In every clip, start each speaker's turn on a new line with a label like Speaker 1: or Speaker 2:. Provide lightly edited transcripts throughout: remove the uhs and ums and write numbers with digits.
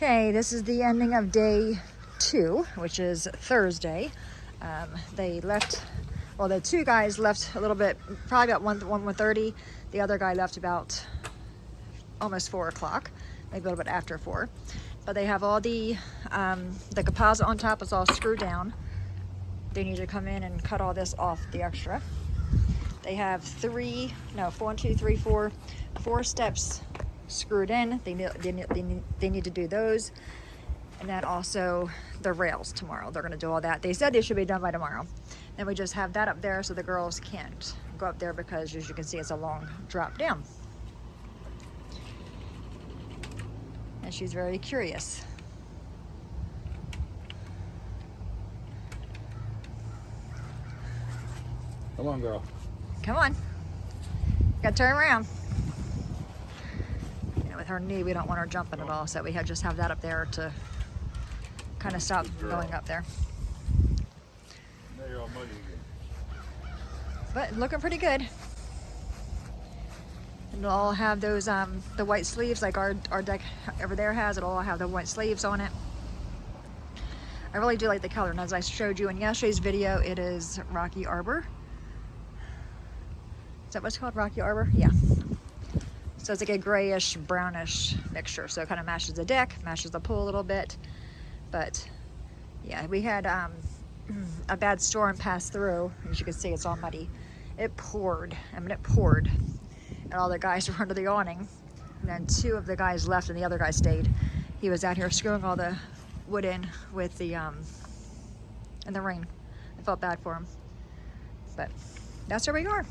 Speaker 1: Okay, this is the ending of day 2, which is Thursday. They left, well, the two guys left a little bit, probably about 1:30. The other guy left about almost 4 o'clock, maybe a little bit after 4. But they have all the composite on top is all screwed down. They need to come in and cut all this off, the extra. They have 4 steps screwed in. They need to do those. And then also the rails tomorrow. They're gonna do all that. They said they should be done by tomorrow. Then we just have that up there so the girls can't go up there because, as you can see, it's a long drop down. And she's very curious.
Speaker 2: Come on, girl.
Speaker 1: Come on. Gotta turn around. You know, with her knee, we don't want her jumping at all, so we just have that up there to kind of stop going up there.
Speaker 2: Now you're all muddy again.
Speaker 1: But looking pretty good. And it'll all have those the white sleeves like our deck over there has. It'll all have the white sleeves on it. I really do like the color, and as I showed you in yesterday's video, it is Rocky Arbor. Is that what it's called? Rocky Arbor? Yeah. So it's like a grayish, brownish mixture. So it kind of matches the deck, matches the pool a little bit. But yeah, we had a bad storm pass through. As you can see, it's all muddy. It poured. I mean, it poured. And all the guys were under the awning. And then 2 of the guys left and the other guy stayed. He was out here screwing all the wood in with the in the rain. I felt bad for him. But that's where we are.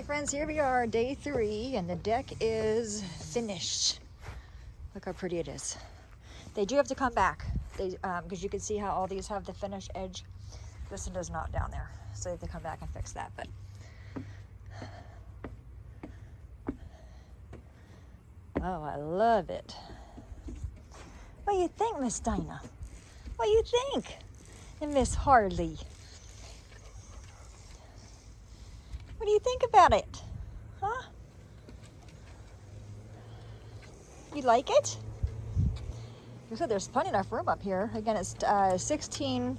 Speaker 1: Friends, here we are, day 3, and the deck is finished. Look how pretty it is. They do have to come back, because you can see how all these have the finished edge. This one does not down there, so they have to come back and fix that. But oh, I love it. What do you think, Miss Dinah? What do you think? And Miss Harley? What do you think about it? Huh? You like it? You said there's plenty enough room up here. Again, it's 16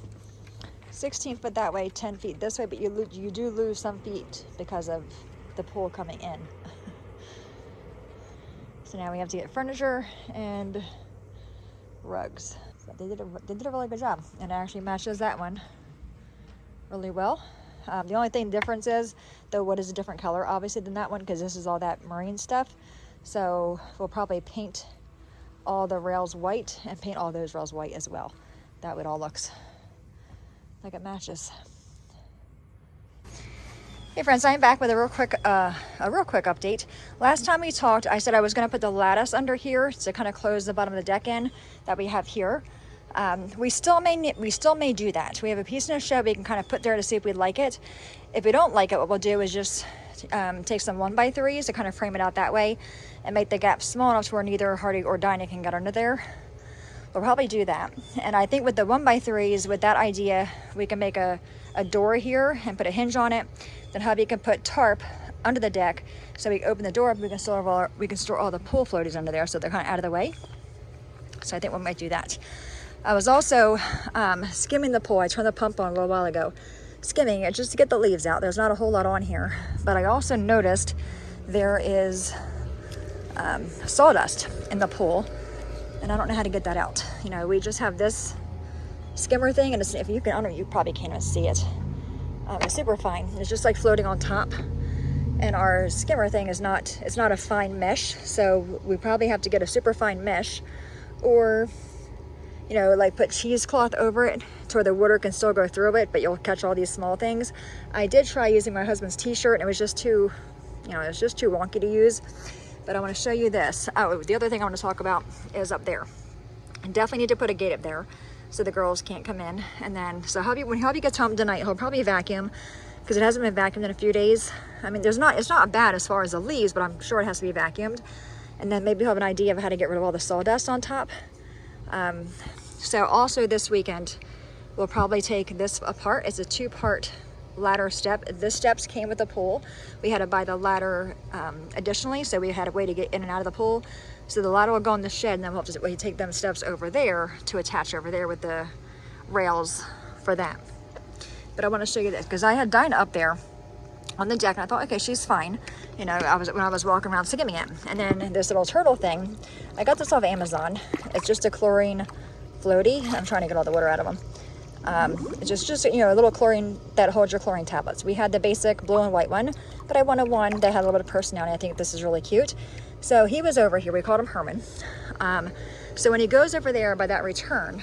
Speaker 1: foot that way, 10 feet this way, but you do lose some feet because of the pool coming in. So now we have to get furniture and rugs. So they did a really good job, and it actually matches that one really well. The only difference is the wood is a different color, obviously, than that one, because this is all that marine stuff. So we'll probably paint all the rails white and paint all those rails white as well. That way it all looks like it matches. Hey friends, I'm back with a real quick update. Last time we talked, I said I was going to put the lattice under here to kind of close the bottom of the deck in that we have here. We still may do that. We have a piece in the shed we can kind of put there to see if we like it. If we don't like it, what we'll do is just take some 1x3s to kind of frame it out that way and make the gap small enough to where neither Hardy or Dinah can get under there. We'll probably do that. And I think with the 1x3s, with that idea, we can make a door here and put a hinge on it. Then hubby can put tarp under the deck, so we open the door up, we can store all the pool floaties under there, so they're kind of out of the way. So I think we might do that. I was also skimming the pool. I turned the pump on a little while ago, skimming it just to get the leaves out. There's not a whole lot on here, but I also noticed there is sawdust in the pool, and I don't know how to get that out. You know, we just have this skimmer thing, and if you can, I don't know, you probably can't even see it. It's super fine. It's just like floating on top, and our skimmer thing is it's not a fine mesh, so we probably have to get a super fine mesh, or you know, like put cheesecloth over it to where the water can still go through it, but you'll catch all these small things. I did try using my husband's t-shirt and it was just too, you know, it was just too wonky to use. But I want to show you this. Oh, the other thing I want to talk about is up there. I definitely need to put a gate up there so the girls can't come in. And then, so when Hubby gets home tonight, he'll probably vacuum because it hasn't been vacuumed in a few days. I mean, it's not bad as far as the leaves, but I'm sure it has to be vacuumed. And then maybe he'll have an idea of how to get rid of all the sawdust on top. So also this weekend, we'll probably take this apart. It's a 2-part ladder step. This steps came with the pool. We had to buy the ladder additionally, so we had a way to get in and out of the pool. So the ladder will go in the shed, and then we'll have to take them steps over there to attach over there with the rails for that. But I want to show you this because I had Dinah up there on the deck, and I thought, okay, she's fine. You know, when I was walking around skimming it. And then this little turtle thing, I got this off Amazon. It's just a chlorine floaty. I'm trying to get all the water out of them. It's just you know, a little chlorine that holds your chlorine tablets. We had the basic blue and white one, but I wanted one that had a little bit of personality. I think this is really cute. So he was over here. We called him Herman. So when he goes over there by that return,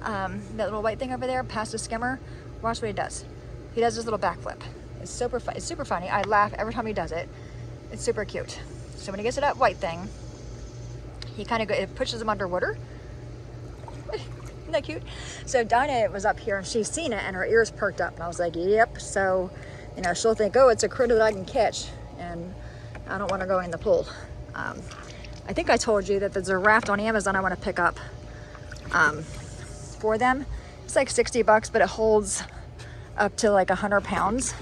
Speaker 1: that little white thing over there past the skimmer, watch what he does. He does this little backflip. It's super funny. I laugh every time he does it. It's super cute. So when he gets to that white thing, he kind of it pushes him underwater. Isn't that cute? So Dinah was up here and she's seen it and her ears perked up. And I was like, yep. So, you know, she'll think, oh, it's a critter that I can catch. And I don't want her going in the pool. I think I told you that there's a raft on Amazon I want to pick up for them. It's like $60, but it holds up to like 100 pounds.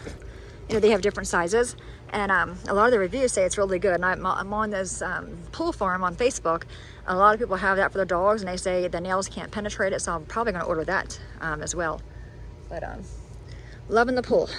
Speaker 1: You know, they have different sizes. And a lot of the reviews say it's really good. And I'm on this pool farm on Facebook. A lot of people have that for their dogs, and they say the nails can't penetrate it. So I'm probably going to order that as well. But loving the pool.